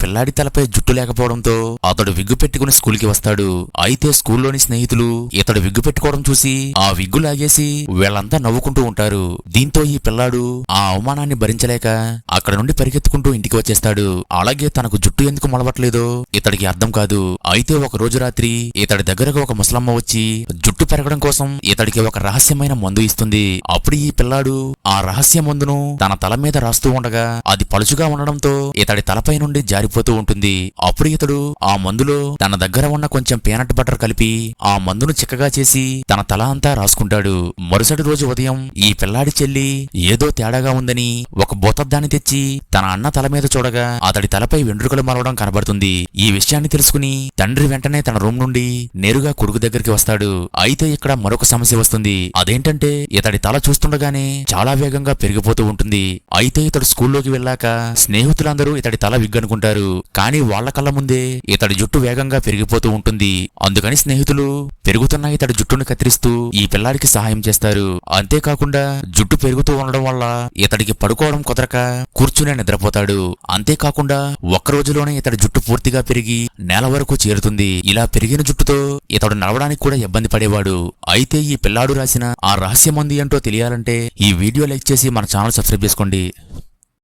పిల్లాడి తలపై జుట్టు లేకపోవడంతో అతడు విగ్గు పెట్టుకుని స్కూల్కి వస్తాడు. అయితే స్కూల్లోని స్నేహితులు ఇతడు విగ్గు పెట్టుకోవడం చూసి ఆ విగ్గు లాగేసి వీళ్ళంతా నవ్వుకుంటూ ఉంటారు. దీంతో ఈ పిల్లాడు ఆ అవమానాన్ని భరించలేక అక్కడ నుండి పరిగెత్తుకుంటూ ఇంటికి వచ్చేస్తాడు. అలాగే తనకు జుట్టు ఎందుకు మొలవట్లేదో ఇతడికి అర్థం కాదు. అయితే ఒక రోజు రాత్రి ఇతడి దగ్గరకు ఒక ముసలమ్మ వచ్చి జుట్టు పెరగడం కోసం ఇతడికి ఒక రహస్యమైన మందు ఇస్తుంది. అప్పుడు ఈ పిల్లాడు ఆ రహస్య మందును తన తల మీద రాస్తూ ఉండగా అది పలుచుగా ఉండడంతో ఇతడి తలపై నుండి జారిపోతూ ఉంటుంది. అప్పుడు ఇతడు ఆ మందులో తన దగ్గర ఉన్న కొంచెం పీనట్ బటర్ కలిపి ఆ మందును చిక్కగా చేసి తన తల అంతా రాసుకుంటాడు. మరుసటి రోజు ఉదయం ఈ పిల్లాడి చెల్లి ఏదో తేడాగా ఉందని ఒక బొతద్దాన్ని తెచ్చి తన అన్న తల మీద చూడగా అతడి తలపై వెంట్రుకలు మరవడం కనబడుతుంది. ఈ విషయాన్ని తెలుసుకుని తండ్రి వెంటనే తన రూమ్ నుండి నేరుగా కొడుకు దగ్గరికి వస్తాడు. అయితే ఇక్కడ మరొక సమస్య వస్తుంది. అదేంటంటే ఇతడి తల చూస్తుండగానే చాలా వేగంగా పెరిగిపోతూ ఉంటుంది. అయితే ఇతడు స్కూల్లోకి వెళ్ళాక స్నేహితులందరూ ఇతడి తల విగ్గనుకుంటారు. కానీ వాళ్ల కళ్ళ ముందే ఇతడి జుట్టు వేగంగా పెరిగిపోతూ ఉంటుంది. అందుకని స్నేహితులు పెరుగుతున్న ఇతడి జుట్టును కత్తిరిస్తూ ఈ పిల్లాడికి సహాయం చేస్తారు. అంతేకాకుండా జుట్టు పెరుగుతూ ఉండడం వల్ల ఇతడికి పడుకోవడం కుదరక కూర్చునే నిద్రపోతాడు. అంతేకాకుండా ఒక్క రోజులోనే ఇతడి జుట్టు పూర్తిగా పెరిగి నేల వరకు చేరుతుంది. ఇలా పెరిగిన జుట్టుతో ఇతడు నడవడానికి కూడా ఇబ్బంది పడేవాడు. అయితే ఈ పిల్లాడు రాసిన ఆ రహస్య మందు ఏంటో తెలియాలంటే ఈ వీడియో లైక్ చేసి మన ఛానల్ సబ్స్క్రైబ్ చేసుకోండి.